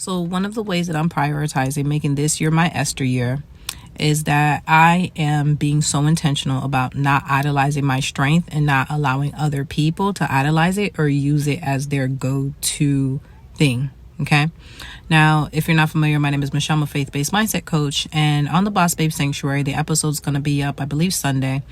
So one of the ways that I'm prioritizing making this year my Esther year is that I am being so intentional about not idolizing my strength and not allowing other people to idolize it or use it as their go-to thing. Okay. Now, if you're not familiar, my name is Michelle. I'm a faith-based mindset coach, and on the Boss Babe Sanctuary, the episode's going to be up, I believe, Sunday.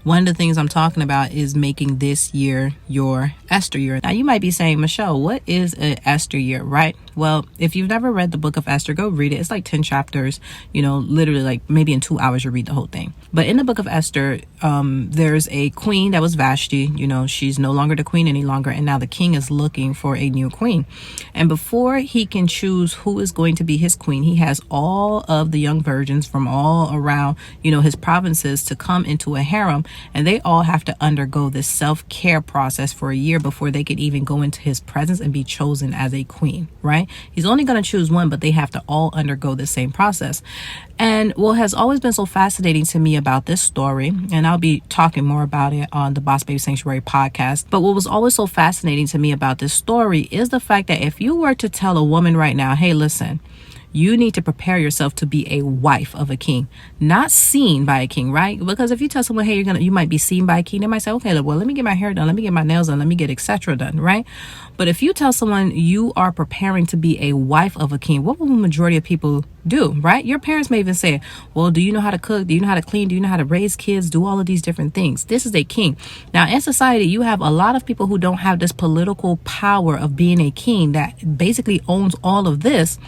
One of the things I'm talking about is making this year your Esther year. Now, you might be saying, Michelle, what is an Esther year, right? Well, if you've never read the book of Esther, go read it. It's like 10 chapters, literally like maybe in 2 hours you read the whole thing. But in the book of Esther, there's a queen that was Vashti. She's no longer the queen any longer. And now the king is looking for a new queen. And before he can choose who is going to be his queen, he has all of the young virgins from all around, his provinces to come into a harem. And they all have to undergo this self-care process for a year before they could even go into his presence and be chosen as a queen, right? He's only going to choose one, but they have to all undergo the same process. And what has always been so fascinating to me about this story, and I'll be talking more about it on the Boss Babe Sanctuary podcast, but what was always so fascinating to me about this story is the fact that if you were to tell a woman right now, hey, listen, you need to prepare yourself to be a wife of a king, not seen by a king, right? Because if you tell someone, hey, you might be seen by a king, they might say, okay, well, let me get my hair done, let me get my nails done, let me get etc. done, right? But if you tell someone you are preparing to be a wife of a king, what will the majority of people do, right? Your parents may even say, well, do you know how to cook? Do you know how to clean? Do you know how to raise kids? Do all of these different things. This is a king. Now, in society, you have a lot of people who don't have this political power of being a king that basically owns all of this.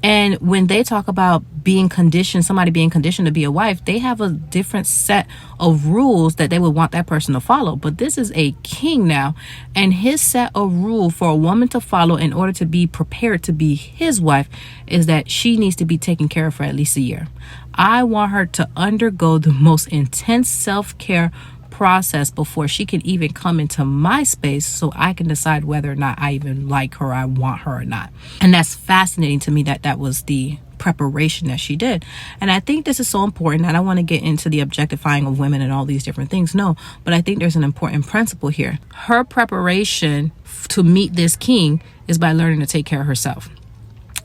And when they talk about somebody being conditioned to be a wife, they have a different set of rules that they would want that person to follow. But this is a king now, and his set of rule for a woman to follow in order to be prepared to be his wife is that she needs to be taken care of for at least a year. I want her to undergo the most intense self-care process before she can even come into my space so I can decide whether or not I even like her, I want her or not. And that's fascinating to me that was the preparation that she did. And I think this is so important. I don't want to get into the objectifying of women and all these different things. No, but I think there's an important principle here. Her preparation to meet this king is by learning to take care of herself.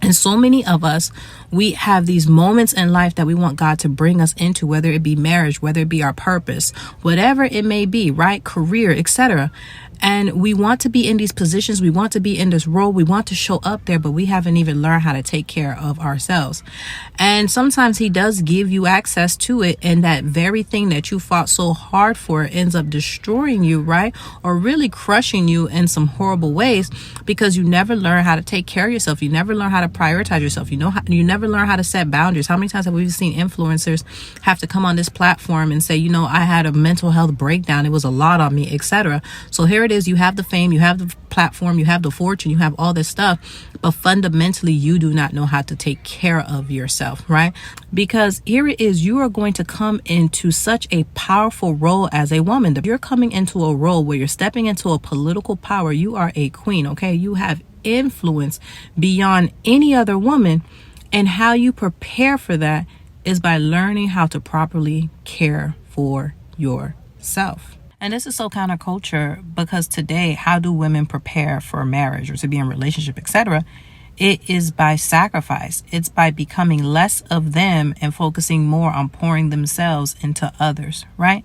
And so many of us, we have these moments in life that we want God to bring us into, whether it be marriage, whether it be our purpose, whatever it may be, right? Career, etc. And we want to be in these positions. We want to be in this role. We want to show up there, but we haven't even learned how to take care of ourselves. And sometimes he does give you access to it. And that very thing that you fought so hard for ends up destroying you, right? Or really crushing you in some horrible ways because you never learn how to take care of yourself. You never learn how to prioritize yourself. You never learn how to set boundaries. How many times have we seen influencers have to come on this platform and say, I had a mental health breakdown. It was a lot on me, etc. So here it is. You have the fame, you have the platform, you have the fortune, you have all this stuff, but fundamentally you do not know how to take care of yourself, right? Because here it is, you are going to come into such a powerful role as a woman. You're coming into a role where you're stepping into a political power. You are a queen, okay? You have influence beyond any other woman, and how you prepare for that is by learning how to properly care for yourself. And this is so counterculture because today, how do women prepare for marriage or to be in a relationship, etc.? It is by sacrifice. It's by becoming less of them and focusing more on pouring themselves into others, right?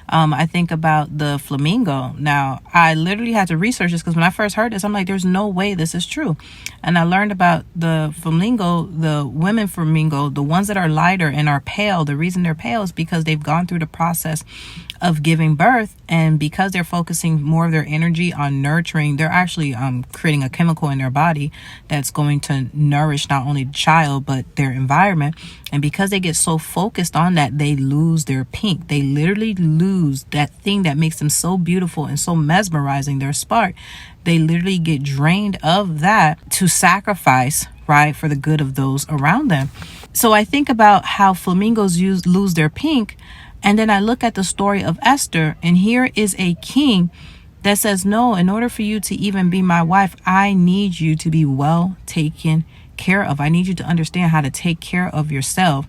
I think about the flamingo. Now, I literally had to research this because when I first heard this, I'm like, there's no way this is true. And I learned about the flamingo, the women flamingo, the ones that are lighter and are pale. The reason they're pale is because they've gone through the process of giving birth, and because they're focusing more of their energy on nurturing, they're actually creating a chemical in their body that's going to nourish not only the child but their environment. And because they get so focused on that, they lose their pink. They literally lose that thing that makes them so beautiful and so mesmerizing, their spark. They literally get drained of that to sacrifice, right, for the good of those around them. So I think about how flamingos lose their pink. And then I look at the story of Esther, and here is a king that says, no, in order for you to even be my wife, I need you to be well taken care of. I need you to understand how to take care of yourself.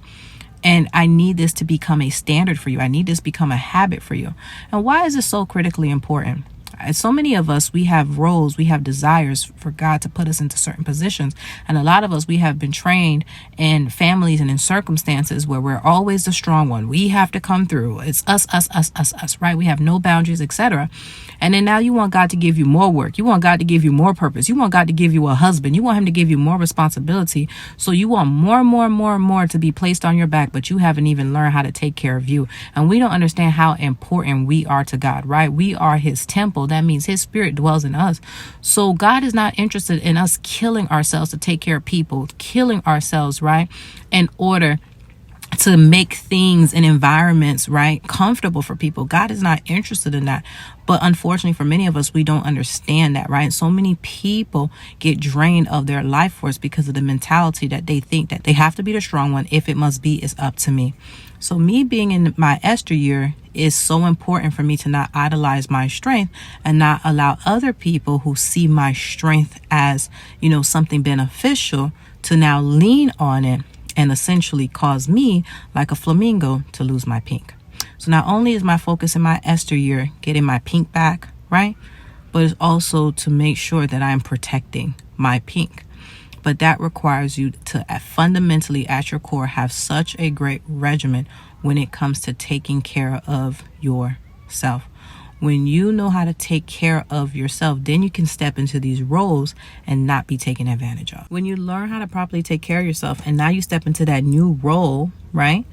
And I need this to become a standard for you. I need this to become a habit for you. And why is this so critically important? So many of us, we have roles, we have desires for God to put us into certain positions. And a lot of us, we have been trained in families and in circumstances where we're always the strong one. We have to come through. It's us, right? We have no boundaries, etc. And then now you want God to give you more work. You want God to give you more purpose. You want God to give you a husband. You want him to give you more responsibility. So you want more to be placed on your back, but you haven't even learned how to take care of you. And we don't understand how important we are to God, right? We are his temple. That means his spirit dwells in us. So God is not interested in us killing ourselves to take care of people, killing ourselves, right, in order to make things and environments, right, comfortable for people. God is not interested in that. But unfortunately, for many of us, we don't understand that, right? So many people get drained of their life force because of the mentality that they think that they have to be the strong one. If it must be, it's up to me. So me being in my Esther year is so important for me to not idolize my strength and not allow other people who see my strength as, something beneficial to now lean on it and essentially cause me, like a flamingo, to lose my pink. So not only is my focus in my Esther year getting my pink back, right? But it's also to make sure that I'm protecting my pink. But that requires you to fundamentally, at your core, have such a great regimen when it comes to taking care of yourself. When you know how to take care of yourself, then you can step into these roles and not be taken advantage of. When you learn how to properly take care of yourself and now you step into that new role, right?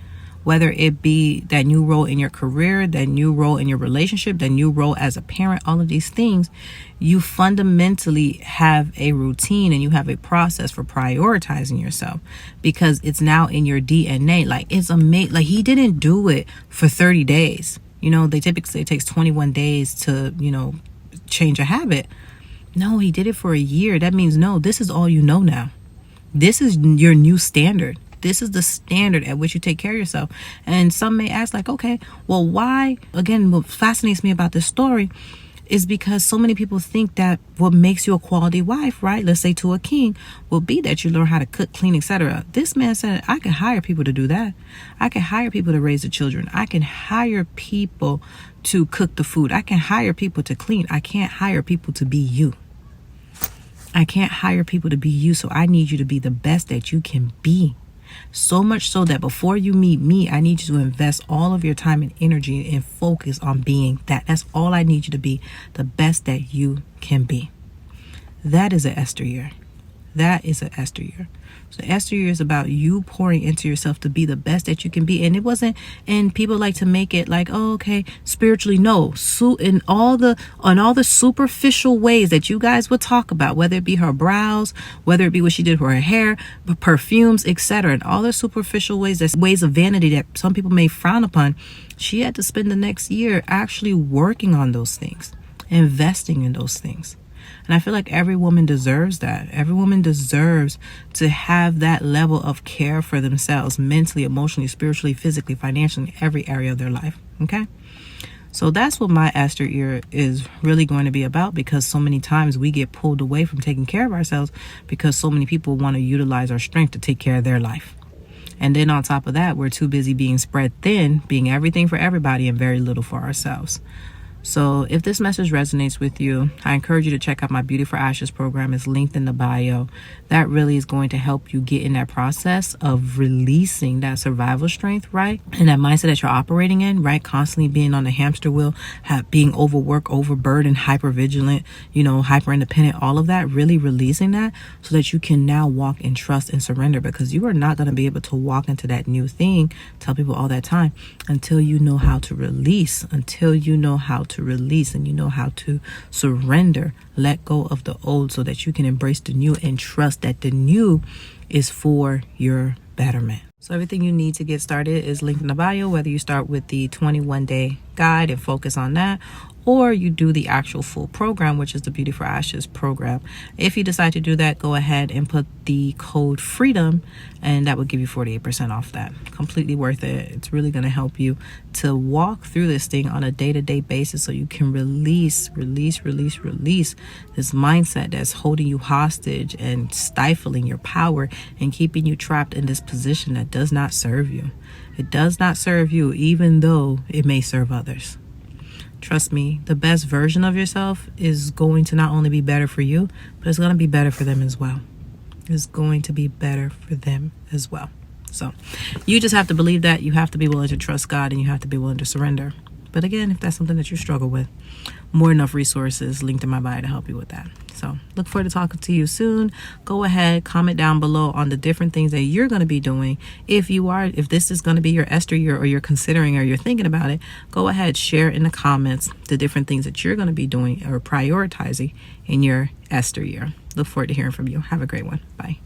Whether it be that new role in your career, that new role in your relationship, that new role as a parent, all of these things, you fundamentally have a routine and you have a process for prioritizing yourself because it's now in your DNA. Like, it's amazing. Like, he didn't do it for 30 days. They typically say it takes 21 days to, change a habit. No, he did it for a year. That means, no, this is all you know now. This is your new standard. This is the standard at which you take care of yourself. And some may ask, like, okay, well, why? Again, what fascinates me about this story is because so many people think that what makes you a quality wife, right, let's say to a king, will be that you learn how to cook, clean, etc. This man said, I can hire people to do that. I can hire people to raise the children. I can hire people to cook the food. I can hire people to clean. I can't hire people to be you. I can't hire people to be you. So I need you to be the best that you can be. So much so that before you meet me, I need you to invest all of your time and energy and focus on being that. That's all I need you to be, the best that you can be. That is an Esther year. That is an Esther year. So Esther year is about you pouring into yourself to be the best that you can be. And it wasn't, and people like to make it like, oh, okay, spiritually, no. So in all the superficial ways that you guys would talk about, whether it be her brows, whether it be what she did for her hair, perfumes, etc., and all the superficial ways, that's ways of vanity that some people may frown upon, she had to spend the next year actually working on those things, investing in those things. And I feel like every woman deserves that. Every woman deserves to have that level of care for themselves, mentally, emotionally, spiritually, physically, financially, every area of their life. Okay? So that's what my Esther year is really going to be about, because so many times we get pulled away from taking care of ourselves because so many people want to utilize our strength to take care of their life. And then on top of that, we're too busy being spread thin, being everything for everybody and very little for ourselves. So if this message resonates with you, I encourage you to check out my Beauty for Ashes program. It's linked in the bio. That really is going to help you get in that process of releasing that survival strength, right? And that mindset that you're operating in, right? Constantly being on the hamster wheel, being overworked, overburdened, hypervigilant, hyper independent, all of that, really releasing that so that you can now walk in trust and surrender, because you are not going to be able to walk into that new thing, tell people all that time, until you know how to release, and you know how to surrender, let go of the old so that you can embrace the new and trust that the new is for your betterment. So everything you need to get started is linked in the bio, whether you start with the 21-day guide and focus on that, or you do the actual full program, which is the Beauty for Ashes program. If you decide to do that, go ahead and put the code FREEDOM, and that will give you 48% off that. Completely worth it. It's really going to help you to walk through this thing on a day-to-day basis so you can release this mindset that's holding you hostage and stifling your power and keeping you trapped in this position that does not serve you. It does not serve you, even though it may serve others. Trust me, the best version of yourself is going to not only be better for you, but it's going to be better for them as well. It's going to be better for them as well. So you just have to believe that. You have to be willing to trust God, and you have to be willing to surrender. But again, if that's something that you struggle with, more enough resources linked in my bio to help you with that. So look forward to talking to you soon. Go ahead, comment down below on the different things that you're going to be doing. If this is going to be your Esther year, or you're considering, or you're thinking about it, go ahead, share in the comments the different things that you're going to be doing or prioritizing in your Esther year. Look forward to hearing from you. Have a great one. Bye.